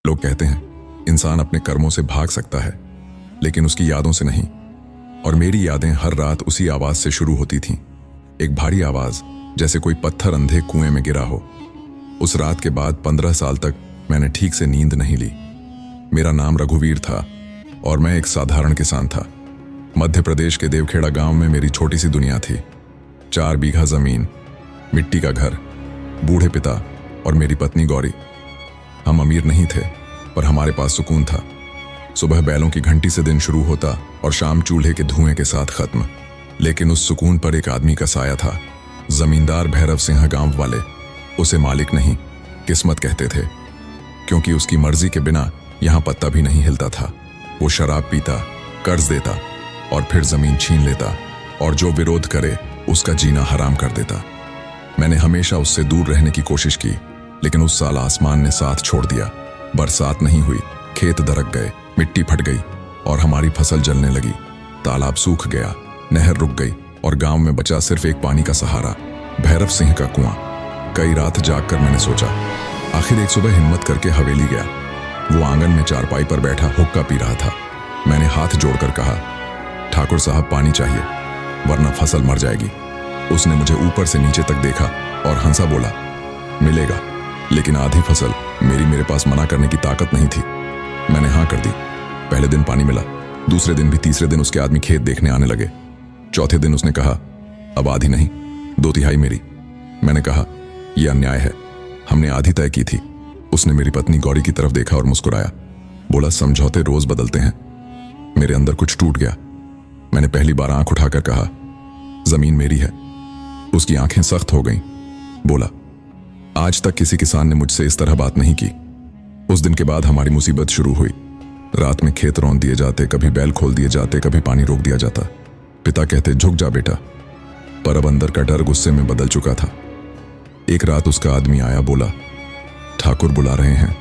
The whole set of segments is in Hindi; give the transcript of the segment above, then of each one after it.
लोग कहते हैं इंसान अपने कर्मों से भाग सकता है, लेकिन उसकी यादों से नहीं। और मेरी यादें हर रात उसी आवाज से शुरू होती थीं। एक भारी आवाज, जैसे कोई पत्थर अंधे कुएं में गिरा हो। उस रात के बाद 15 साल तक मैंने ठीक से नींद नहीं ली। मेरा नाम रघुवीर था और मैं एक साधारण किसान था। मध्य प्रदेश के देवखेड़ा गांव में मेरी छोटी सी दुनिया थी। 4 बीघा जमीन, मिट्टी का घर, बूढ़े पिता और मेरी पत्नी गौरी। हम अमीर नहीं थे, पर हमारे पास सुकून था। सुबह बैलों की घंटी से दिन शुरू होता और शाम चूल्हे के धुएं के साथ खत्म। लेकिन उस सुकून पर एक आदमी का साया था। जमींदार भैरव सिंह गांव वाले उसे मालिक नहीं, किस्मत कहते थे, क्योंकि उसकी मर्जी के बिना यहां पत्ता भी नहीं हिलता था। वो शराब पीता, कर्ज देता और फिर जमीन छीन लेता, और जो विरोध करे उसका जीना हराम कर देता। मैंने हमेशा उससे दूर रहने की कोशिश की, लेकिन उस साल आसमान ने साथ छोड़ दिया। बरसात नहीं हुई, खेत दरक गए, मिट्टी फट गई और हमारी फसल जलने लगी। तालाब सूख गया, नहर रुक गई और गांव में बचा सिर्फ एक पानी का सहारा, भैरव सिंह का कुआं। कई रात जागकर मैंने सोचा। आखिर एक सुबह हिम्मत करके हवेली गया। वो आंगन में चारपाई पर बैठा हुक्का पी रहा था। मैंने हाथ जोड़कर कहा, ठाकुर साहब पानी चाहिए, वरना फसल मर जाएगी। उसने मुझे ऊपर से नीचे तक देखा और हंसा बोला, मिलेगा, लेकिन आधी फसल मेरे पास मना करने की ताकत नहीं थी। मैंने हाँ कर दी। पहले दिन पानी मिला, दूसरे दिन भी, तीसरे दिन उसके आदमी खेत देखने आने लगे। चौथे दिन उसने कहा, अब आधी नहीं, 2/3 मेरी। मैंने कहा, यह अन्याय है, हमने आधी तय की थी। उसने मेरी पत्नी गौरी की तरफ देखा और मुस्कुराया, बोला, समझौते रोज बदलते हैं। मेरे अंदर कुछ टूट गया। मैंने पहली बार आंख उठाकर कहा, जमीन मेरी है। उसकी आंखें सख्त हो गईं। बोला, आज तक किसी किसान ने मुझसे इस तरह बात नहीं की। उस दिन के बाद हमारी मुसीबत शुरू हुई। रात में खेत रौंद दिए जाते, कभी बैल खोल दिए जाते, कभी पानी रोक दिया जाता। पिता कहते, झुक जा बेटा, पर अब अंदर का डर गुस्से में बदल चुका था। एक रात उसका आदमी आया, बोला, ठाकुर बुला रहे हैं।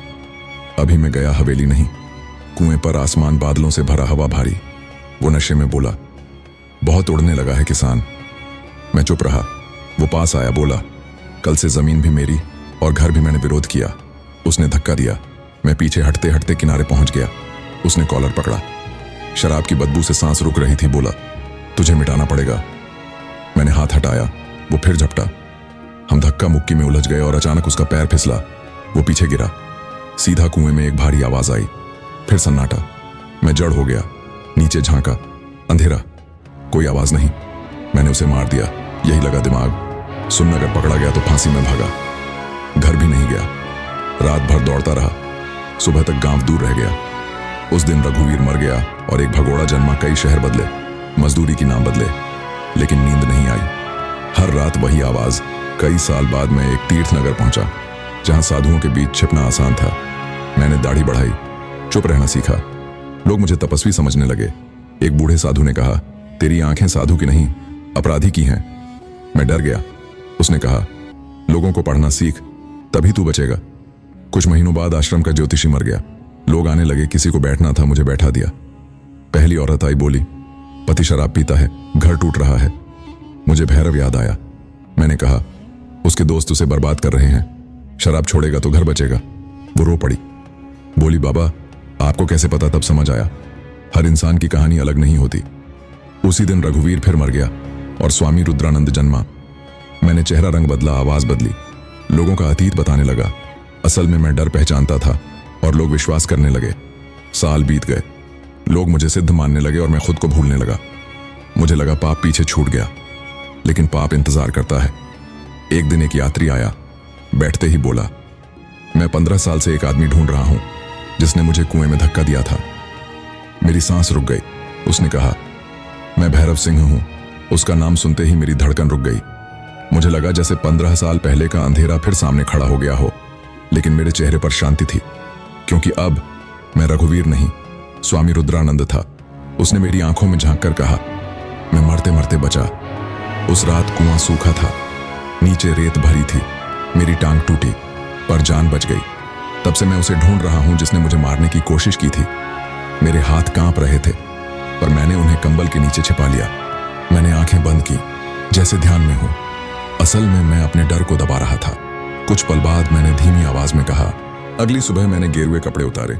अभी मैं गया हवेली नहीं। कुएं पर आसमान बादलों से भरा, हवा भारी। वो नशे में बोला, बहुत उड़ने लगा है किसान। मैं चुप रहा। वो पास आया, बोला, कल से जमीन भी मेरी और घर भी मैंने विरोध किया। उसने धक्का दिया। मैं पीछे हटते हटते किनारे पहुंच गया। उसने कॉलर पकड़ा। शराब की बदबू से सांस रुक रही थी। बोला, तुझे मिटाना पड़ेगा। मैंने हाथ हटाया। वो फिर झपटा। हम धक्का मुक्की में उलझ गए और अचानक उसका पैर फिसला। वो पीछे गिरा। सीधा कुएं में एक भारी आवाज आई। फिर सन्नाटा। मैं जड़ हो गया। नीचे झांका, अंधेरा, कोई आवाज नहीं। मैंने उसे मार दिया, यही लगा दिमाग। सुन, अगर पकड़ा गया तो फांसी में भागा। घर भी नहीं गया। रात भर दौड़ता रहा। सुबह तक गांव दूर रह गया। उस दिन रघुवीर मर गया और एक भगोड़ा जन्मा। कई शहर बदले, मजदूरी की नाम बदले, लेकिन नींद नहीं आई। हर रात वही आवाज। कई साल बाद मैं एक तीर्थनगर पहुंचा, जहां साधुओं के बीच छिपना आसान था। मैंने दाढ़ी बढ़ाई, चुप रहना सीखा। लोग मुझे तपस्वी समझने लगे। एक बूढ़े साधु ने कहा, तेरी आंखें साधु की नहीं, अपराधी की हैं। मैं डर गया। उसने कहा, लोगों को पढ़ना सीख, तभी तू बचेगा। कुछ महीनों बाद आश्रम का ज्योतिषी मर गया। लोग आने लगे। किसी को बैठना था, मुझे बैठा दिया। पहली औरत आई, बोली, पति शराब पीता है, घर टूट रहा है। मुझे भैरव याद आया। मैंने कहा, उसके दोस्त उसे बर्बाद कर रहे हैं, शराब छोड़ेगा तो घर बचेगा। वो रो पड़ी। बोली, बाबा आपको कैसे पता? तब समझ आया, हर इंसान की कहानी अलग नहीं होती। उसी दिन रघुवीर फिर मर गया और स्वामी रुद्रानंद जन्मा। मैंने चेहरा रंग बदला, आवाज बदली, लोगों का अतीत बताने लगा। असल में मैं डर पहचानता था और लोग विश्वास करने लगे। साल बीत गए, लोग मुझे सिद्ध मानने लगे और मैं खुद को भूलने लगा। मुझे लगा पाप पीछे छूट गया, लेकिन पाप इंतजार करता है। एक दिन एक यात्री आया, बैठते ही बोला, मैं 15 साल से एक आदमी ढूंढ रहा हूं जिसने मुझे कुएं में धक्का दिया था। मेरी सांस रुक गई। उसने कहा, मैं भैरव सिंह हूं। उसका नाम सुनते ही मेरी धड़कन रुक गई। मुझे लगा जैसे 15 साल पहले का अंधेरा फिर सामने खड़ा हो गया हो, लेकिन मेरे चेहरे पर शांति थी, क्योंकि अब मैं रघुवीर नहीं, स्वामी रुद्रानंद था। उसने मेरी आंखों में झांक कर कहा, मैं मरते मरते बचा। उस रात कुआं सूखा था, नीचे रेत भरी थी। मेरी टांग टूटी, पर जान बच गई। तब से मैं उसे ढूंढ रहा हूं जिसने मुझे मारने की कोशिश की थी। मेरे हाथ कांप रहे थे, पर मैंने उन्हें कंबल के नीचे छिपा लिया। मैंने आंखें बंद की, जैसे ध्यान में हूं। असल में मैं अपने डर को दबा रहा था। कुछ पल बाद मैंने धीमी आवाज में कहा, अगली सुबह मैंने गेरुए कपड़े उतारे,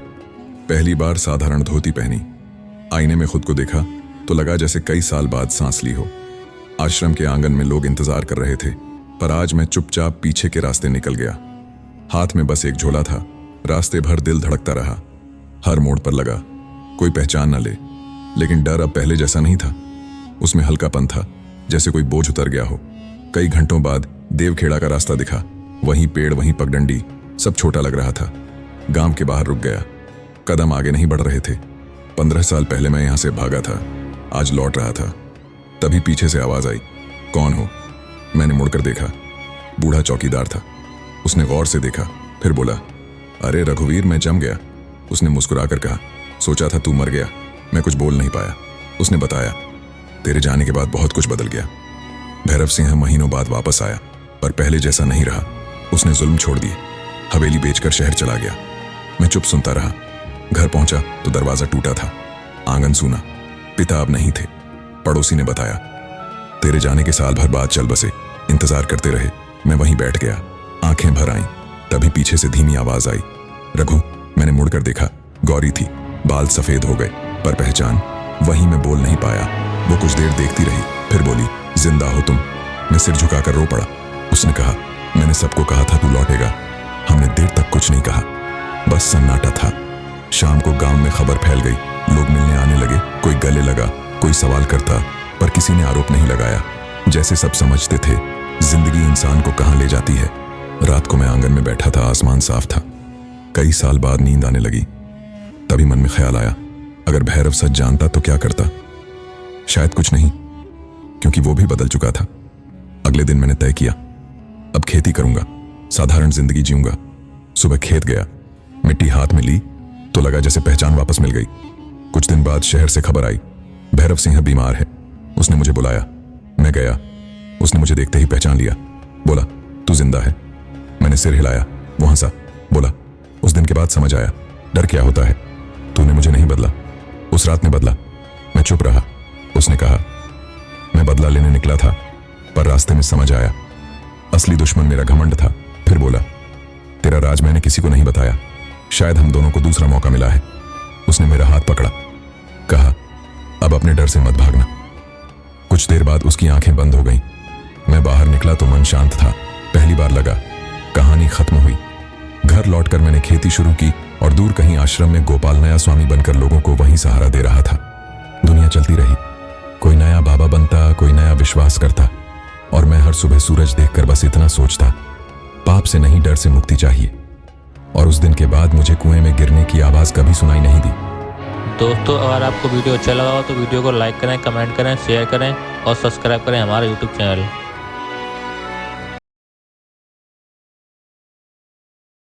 पहली बार साधारण धोती पहनी। आईने में खुद को देखा तो लगा जैसे कई साल बाद सांस ली हो। आश्रम के आंगन में लोग इंतजार कर रहे थे, पर आज मैं चुपचाप पीछे के रास्ते निकल गया। हाथ में बस एक झोला था। रास्ते भर दिल धड़कता रहा। हर मोड़ पर लगा कोई पहचान न ले, लेकिन डर अब पहले जैसा नहीं था। उसमें हल्कापन था, जैसे कोई बोझ उतर गया हो। कई घंटों बाद देवखेड़ा का रास्ता दिखा। वहीं पेड़, वहीं पगडंडी, सब छोटा लग रहा था। गांव के बाहर रुक गया। कदम आगे नहीं बढ़ रहे थे। 15 साल पहले मैं यहां से भागा था, आज लौट रहा था। तभी पीछे से आवाज आई, कौन हो? मैंने मुड़कर देखा। बूढ़ा चौकीदार था। उसने गौर से देखा, फिर बोला, अरे रघुवीर, मैं जम गया। उसने मुस्कुराकर कहा, सोचा था तू मर गया। मैं कुछ बोल नहीं पाया। उसने बताया, तेरे जाने के बाद बहुत कुछ बदल गया। भैरव सिंह महीनों बाद वापस आया, पर पहले जैसा नहीं रहा। उसने जुल्म छोड़ दिए, हवेली बेचकर शहर चला गया। मैं चुप सुनता रहा। घर पहुंचा तो दरवाजा टूटा था, आंगन सूना। पिता अब नहीं थे। पड़ोसी ने बताया, तेरे जाने के साल भर बाद चल बसे। इंतजार करते रहे। मैं वहीं बैठ गया, आंखें भर आईं। तभी पीछे से धीमी आवाज आई, रघु। मैंने मुड़कर देखा, गौरी थी। बाल सफेद हो गए, पर पहचान वहीं। मैं बोल नहीं पाया। वो कुछ देर देखती रही, फिर बोली, जिंदा हो तुम? मैं सिर झुकाकर रो पड़ा। उसने कहा, मैंने सबको कहा था तू लौटेगा। हमने देर तक कुछ नहीं कहा, बस सन्नाटा था। शाम को गांव में खबर फैल गई। लोग मिलने आने लगे। कोई गले लगा, कोई सवाल करता, पर किसी ने आरोप नहीं लगाया। जैसे सब समझते थे जिंदगी इंसान को कहां ले जाती है। रात को मैं आंगन में बैठा था, आसमान साफ था। कई साल बाद नींद आने लगी। तभी मन में ख्याल आया, अगर भैरव सच जानता तो क्या करता? शायद कुछ नहीं, क्योंकि वो भी बदल चुका था। अगले दिन मैंने तय किया, अब खेती करूंगा, साधारण जिंदगी जीऊंगा। सुबह खेत गया, मिट्टी हाथ में ली तो लगा जैसे पहचान वापस मिल गई। कुछ दिन बाद शहर से खबर आई, भैरव सिंह बीमार है। उसने मुझे बुलाया। मैं गया। उसने मुझे देखते ही पहचान लिया। बोला, तू जिंदा है? मैंने सिर हिलाया। वो हंसा, बोला, उस दिन के बाद समझ आया डर क्या होता है। तूने मुझे नहीं बदला, उस रात ने बदला। मैं चुप रहा। उसने कहा, मैं बदला लेने निकला था, पर रास्ते में समझ आया असली दुश्मन मेरा घमंड था। फिर बोला, तेरा राज मैंने किसी को नहीं बताया, शायद हम दोनों को दूसरा मौका मिला है। उसने मेरा हाथ पकड़ा, कहा, अब अपने डर से मत भागना। कुछ देर बाद उसकी आंखें बंद हो गईं। मैं बाहर निकला तो मन शांत था। पहली बार लगा कहानी खत्म हुई। घर लौटकर मैंने खेती शुरू की और दूर कहीं आश्रम में गोपाल नया स्वामी बनकर लोगों को वहीं सहारा दे रहा था। दुनिया चलती रही। कोई नया बाबा बनता, कोई नया विश्वास करता, और मैं हर सुबह सूरज देखकर बस इतना सोचता, पाप से नहीं, डर से मुक्ति चाहिए। और उस दिन के बाद मुझे कुएं में गिरने की आवाज कभी सुनाई नहीं दी। दोस्तों, अगर आपको वीडियो अच्छा लगा हो तो वीडियो को लाइक करें, कमेंट करें, शेयर करें और सब्सक्राइब करें हमारा यूट्यूब चैनल।